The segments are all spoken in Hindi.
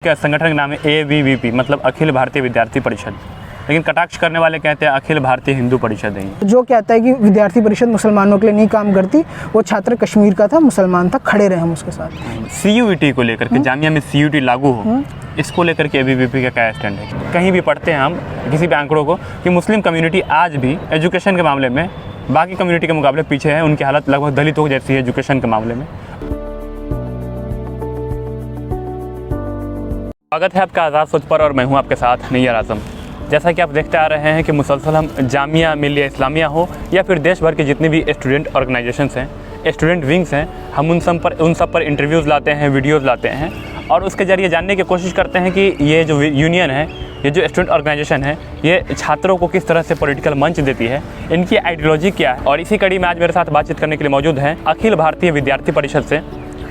क्या संगठन का नाम है ABVP, मतलब अखिल भारतीय विद्यार्थी परिषद, लेकिन कटाक्ष करने वाले कहते हैं अखिल भारतीय हिंदू परिषद है। जो कहता है कि विद्यार्थी परिषद मुसलमानों के लिए नहीं काम करती, वो छात्र कश्मीर का था, मुसलमान था, खड़े रहे हम उसके साथ। CUET को लेकर के जामिया में CUET लागू हो, इसको लेकर के ABVP का क्या स्टैंड है? कहीं भी पढ़ते हैं हम किसी भी आंकड़ों को कि मुस्लिम कम्युनिटी आज भी एजुकेशन के मामले में बाकी कम्युनिटी के मुकाबले पीछे है। उनकी हालत लगभग दलितों जैसी है एजुकेशन के मामले में। स्वागत है आपका आज़ाद सोच पर और मैं हूं आपके साथ नैयर आज़म। जैसा कि आप देखते आ रहे हैं कि मुसलसल हम जामिया मिलिया इस्लामिया हो या फिर देश भर के जितने भी स्टूडेंट ऑर्गेनाइजेशंस हैं, स्टूडेंट विंग्स हैं, हम उन सब पर इंटरव्यूज़ लाते हैं, वीडियोज़ लाते हैं और उसके ज़रिए जानने की कोशिश करते हैं कि ये जो यूनियन है, ये जो स्टूडेंट ऑर्गेनाइजेशन है, ये छात्रों को किस तरह से पॉलिटिकल मंच देती है, इनकी आइडियोलॉजी क्या है। और इसी कड़ी में आज मेरे साथ बातचीत करने के लिए मौजूद हैं अखिल भारतीय विद्यार्थी परिषद से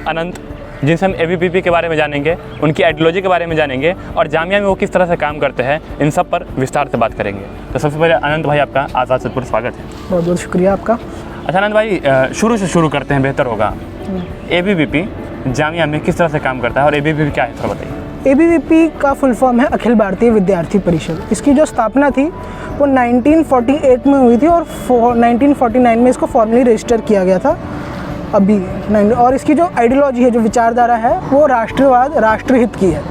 अनंत, जिनसे हम ABVP के बारे में जानेंगे, उनकी आइडियोलॉजी के बारे में जानेंगे और जामिया में वो किस तरह से काम करते हैं, इन सब पर विस्तार से बात करेंगे। तो सबसे पहले अनंत भाई, आपका आज़ाद सोच पर स्वागत है। बहुत बहुत शुक्रिया आपका। अच्छा अनंत भाई, शुरू से शुरू करते हैं, बेहतर होगा। ABVP जामिया में किस तरह से काम करता है और ABVP क्या है, थोड़ा बताइए। ABVP का फुल फॉर्म है अखिल भारतीय विद्यार्थी परिषद। इसकी जो स्थापना थी वो 1948 में हुई थी और 1949 में इसको फॉर्मली रजिस्टर किया गया था अभी। और इसकी जो आइडियोलॉजी है, जो विचारधारा है, वो राष्ट्रवाद, राष्ट्रहित की है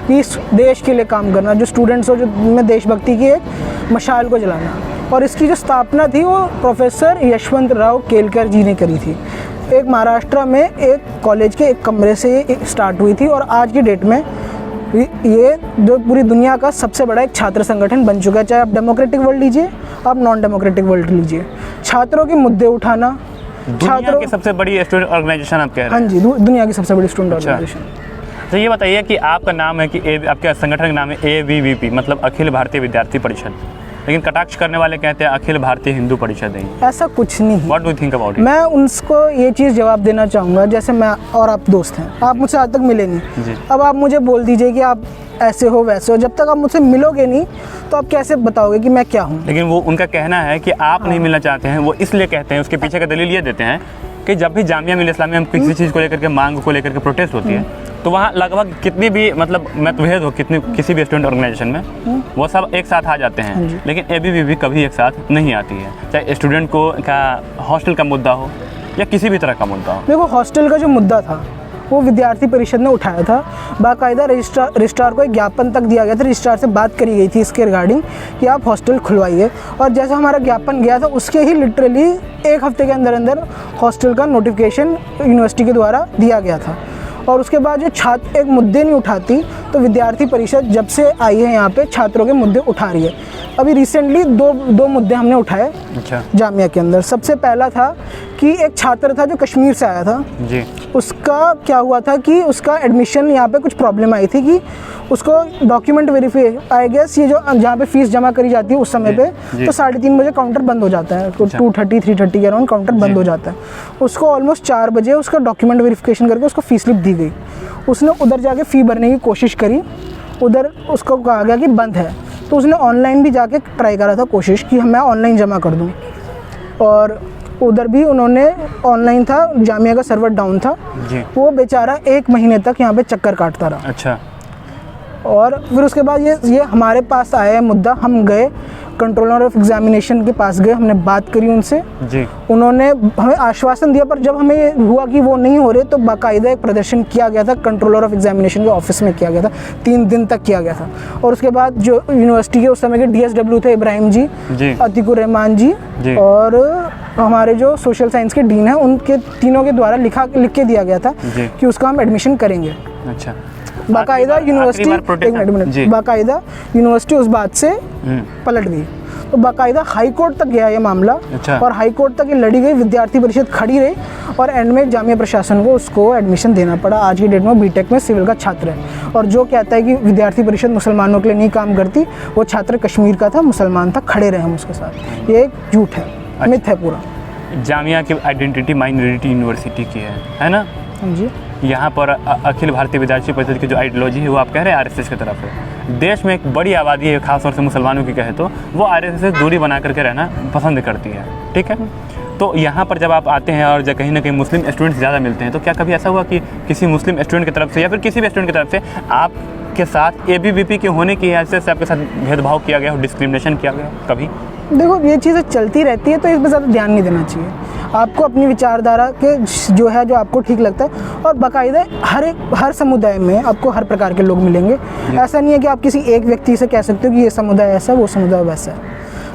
कि इस देश के लिए काम करना, जो स्टूडेंट्स हो, जो में देशभक्ति की एक मशाल को जलाना। और इसकी जो स्थापना थी वो प्रोफेसर यशवंतराव केलकर जी ने करी थी। एक महाराष्ट्र में एक कॉलेज के एक कमरे से स्टार्ट हुई थी और आज की डेट में ये जो पूरी दुनिया का सबसे बड़ा एक छात्र संगठन बन चुका है। चाहे आप डेमोक्रेटिक वर्ल्ड लीजिए, आप नॉन डेमोक्रेटिक वर्ल्ड लीजिए, छात्रों के मुद्दे उठाना, दुनिया की सबसे बड़ी स्टूडेंट ऑर्गेनाइजेशन आप कह रहे हैं? हाँ जी, दुनिया की सबसे बड़ी स्टूडेंट ऑर्गेनाइजेशन। तो ये बताइए कि आपका नाम है कि आपके संगठन का नाम है ABVP, मतलब अखिल भारतीय विद्यार्थी परिषद, लेकिन कटाक्ष करने वाले कहते हैं अखिल भारतीय हिंदू परिषद है। ऐसा कुछ नहीं है। What do you think about it? मैं उनको ये चीज़ जवाब देना चाहूँगा, जैसे मैं और आप दोस्त हैं, आप मुझसे आज तक मिले नहीं। अब आप मुझे बोल दीजिए कि आप ऐसे हो वैसे हो, जब तक आप मुझसे मिलोगे नहीं तो आप कैसे बताओगे कि मैं क्या हूँ? लेकिन वो उनका कहना है कि आप नहीं मिलना चाहते हैं, वो इसलिए कहते हैं, उसके पीछे का दलील ये देते हैं कि जब भी जामिया मिलिया इस्लामिया में किसी चीज़ को लेकर के, मांग को लेकर के प्रोटेस्ट होती है, तो वहाँ लगभग कितनी भी मतलब मतभेद हो किसी भी स्टूडेंट ऑर्गेनाइजेशन में, वो सब एक साथ आ जाते हैं। लेकिन ABVP कभी एक साथ नहीं आती है, चाहे स्टूडेंट को का हॉस्टल का मुद्दा हो या किसी भी तरह का मुद्दा हो। देखो, हॉस्टल का जो मुद्दा था वो विद्यार्थी परिषद ने उठाया था। बाकायदा रजिस्ट्रार को एक ज्ञापन तक दिया गया था, रजिस्ट्रार से बात करी गई थी इसके रिगार्डिंग कि आप हॉस्टल खुलवाइए। और जैसा हमारा ज्ञापन गया था, उसके ही लिटरली एक हफ्ते के अंदर अंदर हॉस्टल का नोटिफिकेशन यूनिवर्सिटी के द्वारा दिया गया था। और उसके बाद जो छात्र एक मुद्दे नहीं उठाती, तो विद्यार्थी परिषद जब से आई है यहाँ पे छात्रों के मुद्दे उठा रही है। अभी रिसेंटली दो मुद्दे हमने उठाए। अच्छा। जामिया के अंदर सबसे पहला था कि एक छात्र था जो कश्मीर से आया था जी। उसका क्या हुआ था कि उसका एडमिशन यहाँ पे कुछ प्रॉब्लम आई थी कि उसको डॉक्यूमेंट वेरीफाई, आई गेस ये जो जहाँ पे फीस जमा करी जाती है उस समय पे, तो 3:30 बजे काउंटर बंद हो जाता है, तो 2:30-3:30 के अराउंड काउंटर बंद हो जाता है। उसको ऑलमोस्ट 4 बजे उसका डॉक्यूमेंट वेरिफिकेशन करके उसको फीस स्लिप दी गई। उसने उधर जाके फ़ी भरने की कोशिश करी, उधर उसको कहा गया कि बंद है, तो उसने ऑनलाइन भी जाके ट्राई करा था कोशिश कि मैं ऑनलाइन जमा कर दूँ, और उधर भी उन्होंने ऑनलाइन था, जामिया का सर्वर डाउन था जी। वो बेचारा 1 महीने तक यहाँ पे चक्कर काटता रहा। अच्छा। और फिर उसके बाद ये हमारे पास आया है मुद्दा। हम गए कंट्रोलर ऑफ एग्जामिनेशन के पास गए, हमने बात करी उनसे जी। उन्होंने हमें आश्वासन दिया, पर जब हमें ये हुआ कि वो नहीं हो रहे तो बाकायदा एक प्रदर्शन किया गया था, कंट्रोलर ऑफ एग्जामिनेशन के ऑफिस में किया गया था, 3 दिन तक किया गया था। और उसके बाद जो यूनिवर्सिटी के उस समय के DSW थे, इब्राहिम जी, अतीकुर रहमान जी और हमारे जो सोशल साइंस के डीन हैं, उनके तीनों के द्वारा लिख के दिया गया था कि उसका हम एडमिशन करेंगे। अच्छा। बाकायदा यूनिवर्सिटी उस बात से पलट गई, तो बाकायदा हाई कोर्ट तक गया ये मामला। अच्छा। और हाई कोर्ट तक ये लड़ी गई, विद्यार्थी परिषद खड़ी रही और एंड में जामिया प्रशासन को उसको एडमिशन देना पड़ा। आज की डेट में बीटेक में सिविल का छात्र है और जो कहता है कि विद्यार्थी परिषद मुसलमानों के लिए नहीं काम करती, वो छात्र कश्मीर का था, मुसलमान था, खड़े रहे हम उसके साथ। ये एक झूठ है, मिथ है पूरा। जामिया की आइडेंटिटी माइनॉरिटी यूनिवर्सिटी की है ना जी। यहाँ पर अखिल भारतीय विद्यार्थी परिषद की जो आइडियोलॉजी है वो आप कह रहे हैं RSS की तरफ है। देश में एक बड़ी आबादी है, खासतौर से मुसलमानों की कहे तो, वो RSS से दूरी बना करके रहना पसंद करती है, ठीक है। तो यहाँ पर जब आप आते हैं और जब कहीं ना कहीं मुस्लिम स्टूडेंट्स ज़्यादा मिलते हैं, तो क्या कभी ऐसा हुआ कि किसी मुस्लिम स्टूडेंट की तरफ से या फिर किसी भी स्टूडेंट की तरफ से आप आपके साथ एबीवीपी के होने की हैसियत से आपके साथ भेदभाव किया गया हो, डिस्क्रिमिनेशन किया गया हो कभी? देखो, ये चीज़ें चलती रहती है तो इस पर ज़्यादा ध्यान नहीं देना चाहिए। आपको अपनी विचारधारा के जो है, जो आपको ठीक लगता है, और बाकायदा हर समुदाय में आपको हर प्रकार के लोग मिलेंगे। ऐसा नहीं है कि आप किसी एक व्यक्ति से कह सकते हो कि ये समुदाय ऐसा है, वो समुदाय वैसा है।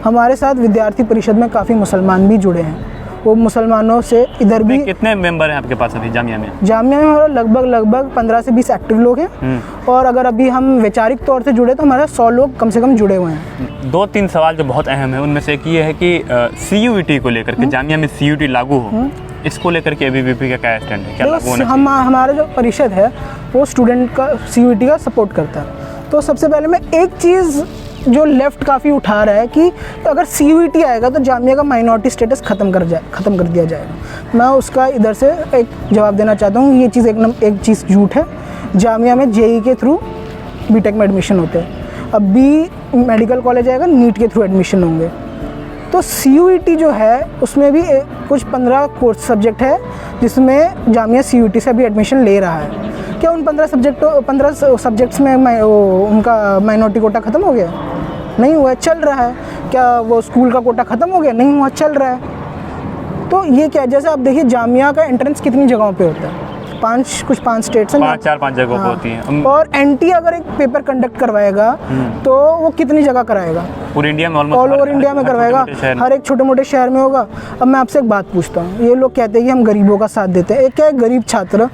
हमारे साथ विद्यार्थी परिषद में काफ़ी मुसलमान भी जुड़े हैं। वो मुसलमानों से इधर भी कितने मेंबर हैं आपके पास अभी जामिया में? जामिया में हमारा लगभग 15 से 20 एक्टिव लोग हैं। और अगर अभी हम वैचारिक तौर से जुड़े तो हमारे 100 लोग कम से कम जुड़े हुए हैं। 2-3 सवाल जो बहुत अहम है उनमें से एक ये है कि CUET को लेकर के, जामिया में CUET लागू हो, इसको लेकर के एबीवीपी का क्या स्टैंड है, क्या लागू होना चाहिए? हमारा जो परिषद है वो स्टूडेंट का CUET का सपोर्ट करता है। तो सबसे पहले मैं एक चीज़ जो लेफ़्ट काफ़ी उठा रहा है कि अगर CUET आएगा तो जामिया का माइनॉरिटी स्टेटस ख़त्म कर दिया जाएगा। मैं उसका इधर से एक जवाब देना चाहता हूँ। ये चीज़ एक चीज़ झूठ है। जामिया में JEE के थ्रू बीटेक में एडमिशन होते हैं। अब भी मेडिकल कॉलेज आएगा, नीट के थ्रू एडमिशन होंगे। तो CUET जो है उसमें भी कुछ 15 कोर्स सब्जेक्ट है जिसमें जामिया CUET से अभी एडमिशन ले रहा है। क्या उन 15 सब्जेक्ट्स में उनका माइनॉरिटी कोटा ख़त्म हो गया? नहीं हुआ, चल रहा है। क्या वो स्कूल का कोटा ख़त्म हो गया? नहीं हुआ, चल रहा है। तो ये क्या है, जैसे आप देखिए जामिया का एंट्रेंस कितनी जगहों पे होता है, कुछ 5 स्टेट्स हैं, 4-5 जगहों पे होती है। और NT अगर एक पेपर कंडक्ट करवाएगा तो वो कितनी जगह कराएगा? पूरे इंडिया में, ऑल ओवर इंडिया में करवाएगा, हर एक छोटे मोटे शहर में होगा। अब मैं आपसे एक बात पूछता हूँ, ये लोग कहते हैं कि हम गरीबों का साथ देते हैं। एक क्या है, गरीब छात्र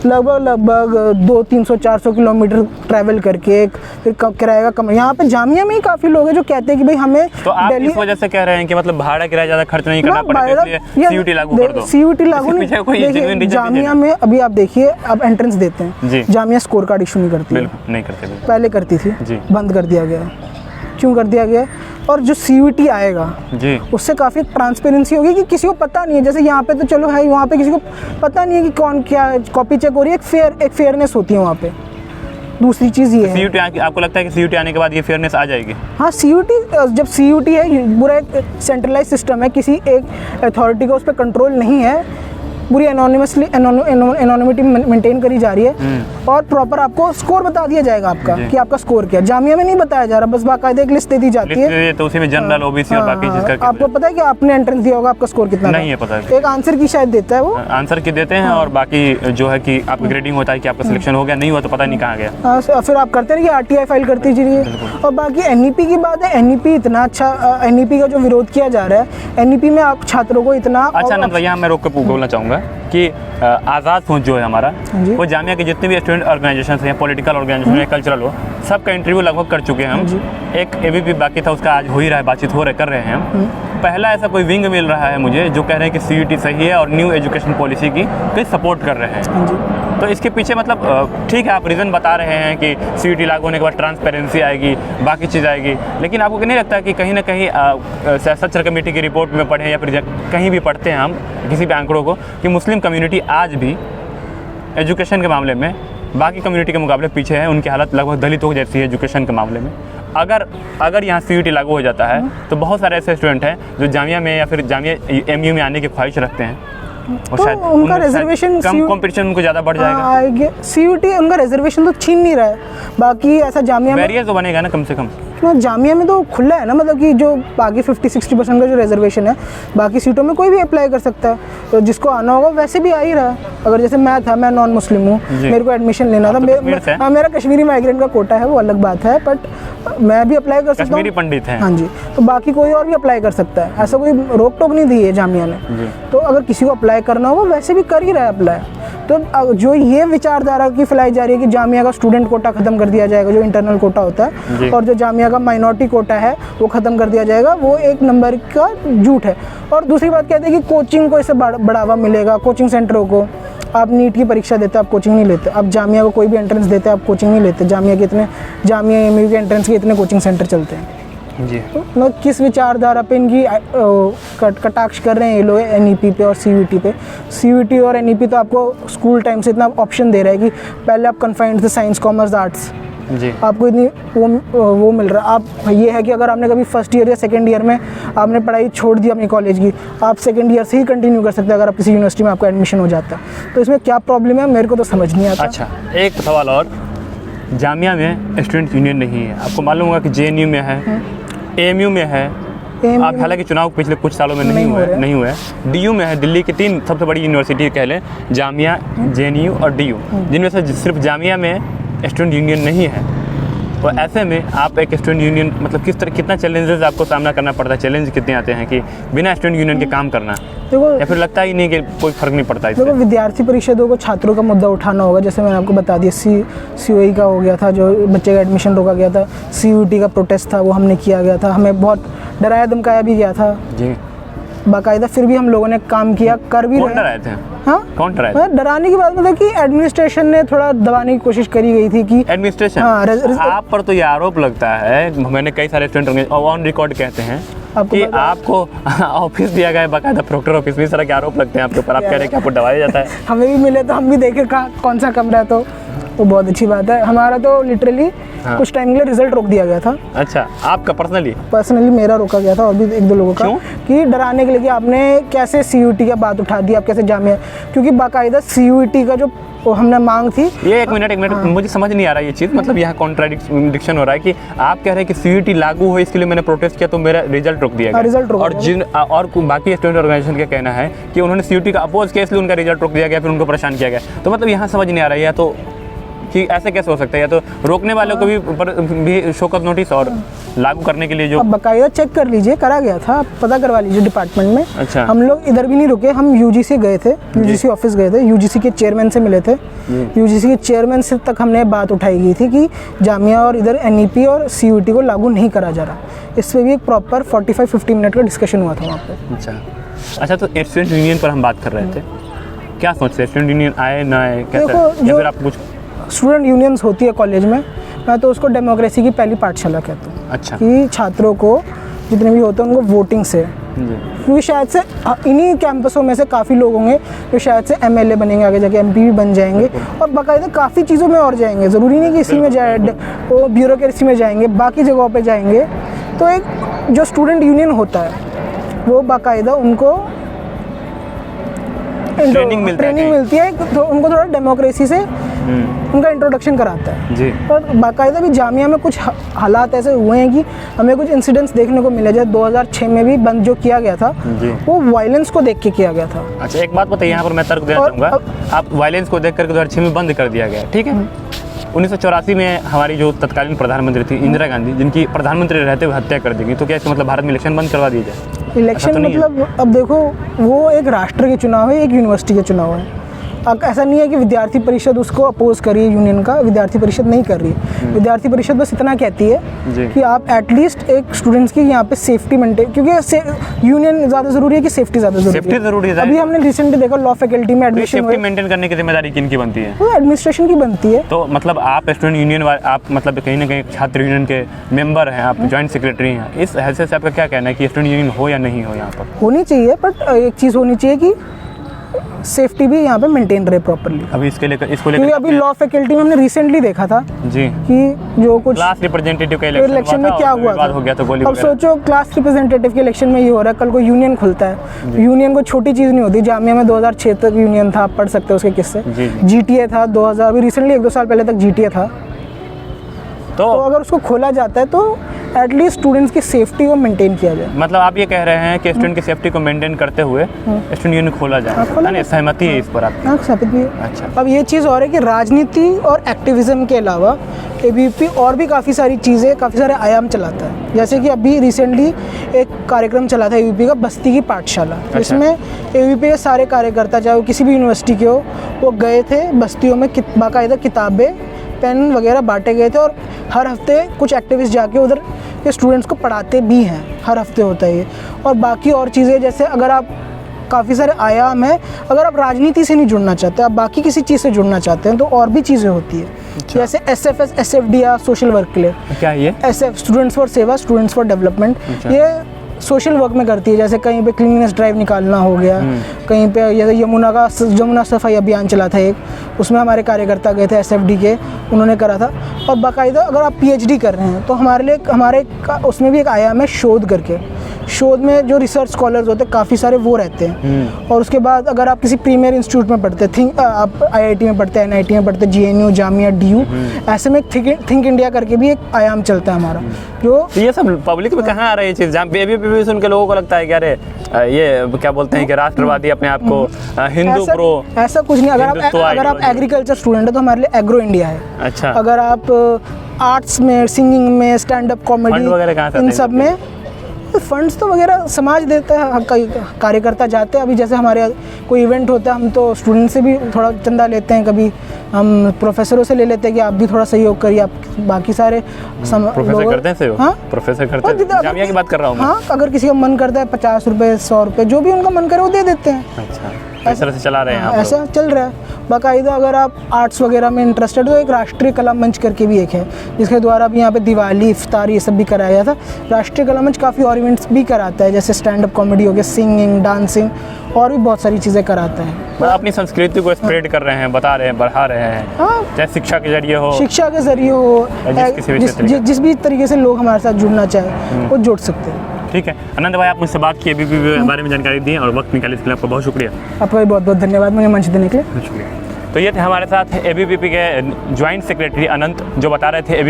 लगभग 200-300-400 किलोमीटर ट्रैवल करके फिर किराए का कम। यहाँ पे जामिया में ही काफ़ी लोग हैं जो कहते हैं कि भाई हमें तो आप इस वजह से कह रहे हैं कि मतलब भाड़ा किराया ज़्यादा खर्च नहीं करना पड़ेगा, इसलिए CUET लागू कर दो। CUET लागू नहीं, जामिया में अभी आप देखिए, अब एंट्रेंस देते हैं, जामिया स्कोर कार्ड इशू नहीं करती, बिल्कुल नहीं करते, पहले करती थी, बंद कर दिया गया। क्यों कर दिया गया? और जो CUET आएगा जी, उससे काफ़ी ट्रांसपेरेंसी होगी कि किसी को पता नहीं है। जैसे यहाँ पे तो चलो है, वहाँ पे किसी को पता नहीं है कि कौन क्या कॉपी चेक हो रही है। एक फेयरनेस होती है वहाँ पे। दूसरी चीज़ ये है, CUET आपको लगता है कि CUET आने के बाद ये फेयरनेस आ जाएगी? हाँ, जब CUET है, पूरा एक सेंट्रलाइज सिस्टम है, किसी एक अथॉरिटी का उस पर कंट्रोल नहीं है, पूरी एनोनिमिटी मेंटेन करी जा रही है, और प्रॉपर आपको स्कोर बता दिया जाएगा आपका कि आपका स्कोर क्या है। जामिया में नहीं बताया जा रहा, बस बाकायदा एक लिस्ट दे दी जाती है, तो उसी में जनरल, OBC और बाकी चीज़ का। आपको पता है कि आपने एंट्रेंस दिया होगा, आपका स्कोर कितना नहीं है पता है। एक आंसर की शायद देता है, वो आंसर की देते हैं, और बाकी जो है कि आपका ग्रेडिंग होता है कि आपका सिलेक्शन हो गया, नहीं हुआ तो पता नहीं कहाँ गया। फिर आप करते रहिए, RTI फाइल करते जाइए। और बाकी NEP की बात है, NEP इतना अच्छा, NEP का जो विरोध किया जा रहा है, NEP में आप छात्रों को इतना अच्छा। अनंत भैया, मैं रोक के बोलना चाहूँगा कि आज़ाद सोच जो है हमारा, वो जामिया के जितने भी स्टूडेंट ऑर्गेनाइजेशन हैं, पॉलिटिकल ऑर्गेनाइजेशन है, कल्चरल हो, सबका इंटरव्यू लगभग कर चुके हैं हम। एक ABP बाकी था, उसका आज हो ही रहा है, बातचीत कर रहे हैं हम। पहला ऐसा कोई विंग मिल रहा है मुझे जो कह रहे हैं कि CUET सही है और न्यू एजुकेशन पॉलिसी की सपोर्ट कर रहे हैं। तो इसके पीछे मतलब ठीक है, आप रीज़न बता रहे हैं कि CUET लागू होने के बाद ट्रांसपेरेंसी आएगी, बाकी चीज़ आएगी, लेकिन आपको नहीं लगता कि कहीं ना कहीं सच्चर कमेटी की रिपोर्ट में पढ़ें या फिर कहीं भी पढ़ते हैं हम किसी भी आंकड़ों को कि मुस्लिम कम्युनिटी आज भी एजुकेशन के मामले में बाकी कम्युनिटी के मुकाबले पीछे है, उनकी हालत लगभग दलितों जैसी है एजुकेशन के मामले में। अगर यहाँ CUET लागू हो जाता है तो बहुत सारे ऐसे स्टूडेंट हैं जो जामिया में या फिर जामिया MU में आने की ख्वाहिश रखते हैं, और तो शायद उनका रिजर्वेशन कम कंपटीशन उनको ज़्यादा बढ़ जाएगा। CUET उनका रिजर्वेशन तो छीन नहीं रहा है, बाकी ऐसा जामिया में बैरियर तो बनेगा ना कम से कम। जामिया में तो खुला है ना, मतलब कि जो बाकी 50-60% का जो रिजर्वेशन है, बाकी सीटों में कोई भी अप्लाई कर सकता है, तो जिसको आना होगा वैसे भी आ ही रहा है। अगर जैसे मैं नॉन मुस्लिम हूँ, मेरे को एडमिशन लेना था, मेरा कश्मीरी माइग्रेंट का कोटा है, वो अलग बात है, बट मैं भी अप्लाई कर सकता हूँ, कश्मीरी पंडित हैं। हाँ जी, तो बाकी कोई और भी अप्लाई कर सकता है, ऐसा कोई रोक टोक नहीं दी है जामिया ने। तो अगर किसी को अप्लाई करना होगा वैसे भी कर ही रहा है अप्लाई। तो जो ये विचारधारा की फैलाई जा रही है कि जामिया का स्टूडेंट कोटा ख़त्म कर दिया जाएगा, जो इंटरनल कोटा होता है, और जो जामिया का माइनॉरिटी कोटा है वो ख़त्म कर दिया जाएगा, वो एक नंबर का झूठ है। और दूसरी बात कहते हैं कि कोचिंग को इससे बढ़ावा मिलेगा, कोचिंग सेंटरों को। आप नीट की परीक्षा देते आप कोचिंग नहीं लेते, आप जामिया को कोई भी एंट्रेंस देते आप कोचिंग नहीं लेते। जामिया MU के एंट्रेंस के इतने कोचिंग सेंटर चलते हैं जी। तो किस विचारधारा पे इनकी कटाक्ष कर रहे हैं ये लोग NEP पे और CUET पे। CUET और NEP तो आपको स्कूल टाइम से इतना ऑप्शन दे रहा है कि पहले आप कन्फाइंड थे साइंस, कॉमर्स, आर्ट्स जी, आपको इतनी वो मिल रहा है। आप ये है कि अगर आपने कभी फर्स्ट ईयर या सेकेंड ईयर में आपने पढ़ाई छोड़ दी अपनी कॉलेज की, आप सेकेंड ईयर से ही कंटिन्यू कर सकते हैं अगर आप किसी यूनिवर्सिटी में आपका एडमिशन हो जाता है। तो इसमें क्या प्रॉब्लम है मेरे को तो समझ नहीं आता। अच्छा, एक सवाल और, जामिया में स्टूडेंट यूनियन नहीं है। आपको मालूम होगा कि JNU में है, AMU में है, आप हालांकि चुनाव पिछले कुछ सालों में नहीं हुए हैं। DU में है, दिल्ली की 3 सबसे बड़ी यूनिवर्सिटी कह लें, जामिया, JNU और DU, जिनमें से सिर्फ जामिया में स्टूडेंट यूनियन नहीं है। तो ऐसे में आप एक स्टूडेंट यूनियन मतलब कितना चैलेंजेस आपको सामना करना पड़ता है, चैलेंज कितने आते हैं कि बिना स्टूडेंट यूनियन के काम करना, देखो या फिर लगता ही नहीं कि कोई फर्क नहीं पड़ता इससे? देखो, विद्यार्थी परिषदों को छात्रों का मुद्दा उठाना होगा। जैसे मैंने आपको बता दिया, COE का हो गया था, जो बच्चे का एडमिशन रोका गया था। CUET का प्रोटेस्ट था, वो हमने किया गया था, हमें बहुत डराया धमकाया भी गया था जी, बाकायदा। फिर भी हम लोगों ने काम किया, कर भी कौन डराए थे? हाँ, कौन डराए थे? डराने की बात मतलब कि एडमिनिस्ट्रेशन ने थोड़ा दबाने की कोशिश करी गई थी कि एडमिनिस्ट्रेशन। हाँ, आप पर तो ये आरोप लगता है, मैंने कई सारे स्टूडेंट ऑन रिकॉर्ड कहते हैं कि आपको ऑफिस दिया गया है, बाकायदा प्रोक्टर ऑफिस में, इस तरह के आरोप लगते हैं आपके ऊपर। आप कह रहे हैं कि आपको दबाया जाता है। हमें भी मिले तो हम भी देखे कौन सा कमरा है, तो वो बहुत अच्छी बात है। हमारा तो लिटरली कुछ टाइम के लिए रिजल्ट रोक दिया गया था। अच्छा, आपका पर्सनली मेरा रोका गया था, और भी 1-2 लोगों का। कि डराने के लिए कि आपने कैसे CUET का बात उठा दी, आप कैसे जामिया, क्योंकि बाकायदा CUET का जो हमने मांग थी। ये एक मिनट मुझे समझ नहीं आ रहा ये चीज़, मतलब यहाँ कॉन्ट्राडिक्शन हो रहा है कि आप कह रहे हैं कि CUET लागू हो इसके लिए मैंने प्रोटेस्ट किया तो मेरा रिजल्ट रोक दिया गया। रिजल्ट रोक, और बाकी स्टूडेंट ऑर्गेनाइजेशन का कहना है कि उन्होंने CUET का अपोज किया इसलिए उनका रिजल्ट रोक दिया गया, फिर उनको परेशान किया गया। तो मतलब यहाँ समझ नहीं आ रहा है, या तो कि ऐसे कैसे हो सकता है, या तो रोकने वालों को भी शोकत नोटिस और लागू करने के लिए जो बाकायदा चेक कर लीजिए, करा गया था, आप पता करवा लीजिए डिपार्टमेंट में। अच्छा, हम लोग इधर भी नहीं रुके, हम UGC गए थे, UGC ऑफिस गए थे, UGC के चेयरमैन से मिले थे। UGC के चेयरमैन से तक हमने बात उठाई गई थी कि जामिया और इधर NEP और CUET को लागू नहीं करा जा रहा। इस पर भी एक प्रॉपर 45-50 मिनट का डिस्कशन हुआ था वहाँ पे। अच्छा, तो स्टूडेंट यूनियन पर हम बात कर रहे थे, क्या सोचते हैं स्टूडेंट यूनियन आए ना आए, कैसे, या फिर आप कुछ? स्टूडेंट यूनियंस होती है कॉलेज में, मैं तो उसको डेमोक्रेसी की पहली पाठशाला कहता हूँ। अच्छा, कि छात्रों को जितने भी होते हैं उनको वोटिंग से, क्योंकि शायद से इन्हीं कैंपसों में से काफ़ी लोग होंगे जो शायद से MLA बनेंगे, आगे जाके MP भी बन जाएंगे, और बाकायदा काफ़ी चीज़ों में और जाएंगे। ज़रूरी नहीं कि इसी में जाए, वो ब्यूरोक्रेसी में जाएंगे, बाकी जगहों पे जाएंगे। तो एक जो स्टूडेंट यूनियन होता है वो बाकायदा उनको ट्रेनिंग मिलती है, तो उनको थोड़ा डेमोक्रेसी से उनका इंट्रोडक्शन कराता है जी। और बाकायदा भी जामिया में कुछ हालात ऐसे हुए हैं कि हमें कुछ इंसिडेंट्स देखने को मिले, जैसे 2006 में भी बंद जो किया गया था वो वायलेंस को देख के किया गया था। अच्छा, एक बात बताइए, यहाँ पर मैं तर्क देना चाहूँगा। आप वायलेंस को देख करके 2006 में बंद कर दिया गया, ठीक है। 1984 में हमारी जो तत्कालीन प्रधानमंत्री थी इंदिरा गांधी, जिनकी प्रधानमंत्री रहते हुए हत्या कर दी गई, तो क्या इसका मतलब भारत में इलेक्शन बंद करवा दिए जाए? इलेक्शन मतलब अब देखो, वो एक राष्ट्र के चुनाव है, एक यूनिवर्सिटी के चुनाव है। अब ऐसा नहीं है कि विद्यार्थी परिषद उसको अपोज कर रही है, यूनियन का विद्यार्थी परिषद नहीं कर रही है। विद्यार्थी परिषद बस इतना कहती है कि आप एटलीस्ट एक स्टूडेंट्स की यहाँ पे सेफ्टी मेंटेन, क्योंकि यूनियन ज़्यादा ज़रूरी है कि सेफ्टी ज़्यादा ज़रूरी है। अभी हमने रिसेंटली देखा लॉ फैकल्टी में एडमिशन, सेफ्टी मेंटेन करने की जिम्मेदारी किन की बनती है? वो एडमिनिस्ट्रेशन की बनती है। तो मतलब आप स्टूडेंट यूनियन, आप मतलब कहीं ना कहीं छात्र यूनियन के मेंबर हैं, आप जॉइंट सेक्रेटरी हैं, इस हैसियत से आपका क्या कहना है कि स्टूडेंट यूनियन हो या नहीं हो? यहाँ पर होनी चाहिए, बट एक चीज़ होनी चाहिए कि सेफ्टी भी यहाँ पे मेंटेन रहे प्रॉपर्ली। अभी इसको लेकर क्योंकि अभी लॉ फैकल्टी में हमने रिसेंटली देखा था जी कि जो कुछ क्लास रिप्रेजेंटेटिव का इलेक्शन में क्या हुआ था, हो गया था गोली। अब सोचो क्लास रिप्रेजेंटेटिव के इलेक्शन में ये हो रहा है, कल को यूनियन खुलता है। यूनियन को छोटी चीज़ नहीं होती। जामिया में 2006 तक यूनियन था, आप पढ़ सकते हो उसके किस्से। GTA था 2000, अभी रिसेंटली 1-2 साल पहले तक GTA था। तो अगर उसको खोला जाता है तो एटलीस्ट स्टूडेंट्स की सेफ्टी को मेंटेन किया जाए। मतलब आप ये कह रहे हैं कि स्टूडेंट की सेफ्टी को मेंटेन करते हुए स्टूडेंट यूनियन खोला जाए, सहमति है इस पर आपकी? हाँ, सहमति है। अच्छा, अब ये चीज़ और है कि राजनीति और एक्टिविज्म के अलावा ABVP और भी काफ़ी सारी चीज़ें, काफ़ी सारे आयाम चलाता है। जैसे कि अभी रिसेंटली एक कार्यक्रम चला था ABVP का, बस्ती की पाठशाला। इसमें ABVP के सारे कार्यकर्ता, चाहे वो किसी भी यूनिवर्सिटी के हो, वो गए थे बस्तियों में, बाकायदा किताबें, पेन वगैरह बांटे गए थे, और हर हफ्ते कुछ एक्टिविस्ट जाके उधर के स्टूडेंट्स को पढ़ाते भी हैं। हर हफ्ते होता है ये। और बाकी और चीज़ें, जैसे अगर आप, काफ़ी सारे आयाम हैं, अगर आप राजनीति से नहीं जुड़ना चाहते, आप बाकी किसी चीज़ से जुड़ना चाहते हैं, तो और भी चीज़ें होती है। जैसे SFS SFD या सोशल वर्क के लिए, क्या ये SF स्टूडेंट्स फॉर सेवा, स्टूडेंट्स फॉर डेवलपमेंट, ये सोशल वर्क में करती है। जैसे कहीं पे क्लीननेस ड्राइव निकालना हो गया, कहीं पे जैसे यमुना सफाई अभियान चला था एक, उसमें हमारे कार्यकर्ता गए थे SFD के, उन्होंने करा था। और बाकायदा अगर आप PhD कर रहे हैं तो हमारे लिए उसमें भी एक आयाम है शोध करके। शोध में जो रिसर्च स्कॉलर्स होते हैं काफ़ी सारे वो रहते हैं। और उसके बाद अगर आप किसी प्रीमियर इंस्टीट्यूट में पढ़ते हैं, आप IIT में पढ़ते हैं, NIT में पढ़ते हैं, JNU, जामिया, DU, ऐसे में थिंक इंडिया करके भी एक आयाम चलता है हमारा। जो तो ये सब पब्लिक में कहाँ आ रही है चीज़, जहाँ ABPP सुन के लोगों को लगता है कि अरे ये क्या बोलते हैं कि राष्ट्रवादी अपने आप को हिंदू प्रो। ऐसा कुछ नहीं। अगर आप एग्रीकल्चर स्टूडेंट है तो हमारे लिए एग्रो इंडिया है। अच्छा। अगर आप आर्ट्स में, सिंगिंग में, स्टैंड अप कॉमेडी, इन सब में फंड्स तो वगैरह समाज देता है, कार्यकर्ता जाते हैं। अभी जैसे हमारे कोई इवेंट होता है, हम तो स्टूडेंट से भी थोड़ा चंदा लेते हैं, कभी हम प्रोफेसरों से ले लेते हैं कि आप भी थोड़ा सहयोग करिए। आप बाकी सारे प्रोफेसर करते हैं सहयोग? हाँ, प्रोफेसर करते हैं। जामिया की बात कर रहा हूँ मैं। हाँ, अगर किसी का मन करता है 50 रुपये, 100 रुपये, जो भी उनका मन करे वो दे देते हैं। अच्छा, इस तरह से चला रहे हैं। ऐसा चल रहा है। बाकायदा अगर आप आर्ट्स वगैरह में इंटरेस्टेड हो, एक राष्ट्रीय कला मंच करके भी एक है, जिसके द्वारा भी यहाँ पे दिवाली, इफ्तार, ये सब भी कराया था। राष्ट्रीय कला मंच काफ़ी और इवेंट्स भी कराता है, जैसे स्टैंड अप कॉमेडी हो गया, सिंगिंग, डांसिंग, और भी बहुत सारी चीज़ें कराता है। अपनी संस्कृति को स्प्रेड कर रहे हैं, बता रहे हैं, बढ़ा रहे हैं। हाँ, चाहे शिक्षा के जरिए हो, जिस भी तरीके से लोग हमारे साथ जुड़ना चाहे वो जुड़ सकते हैं। ठीक है आनंद भाई, आप मुझसे बात की ABPP के बारे में जानकारी दी और वक्त निकाले, इसके लिए आपका बहुत शुक्रिया। आपका भी बहुत बहुत धन्यवाद मुझे मंच देने के लिए। शुक्रिया। तो ये थे हमारे साथ ABPP के ज्वाइंट सेक्रेटरी अनंत, जो बता रहे थे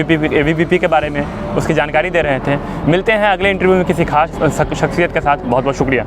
ABPP के बारे में, उसकी जानकारी दे रहे थे। मिलते हैं अगले इंटरव्यू में किसी खास शख्सियत के साथ। बहुत बहुत शुक्रिया।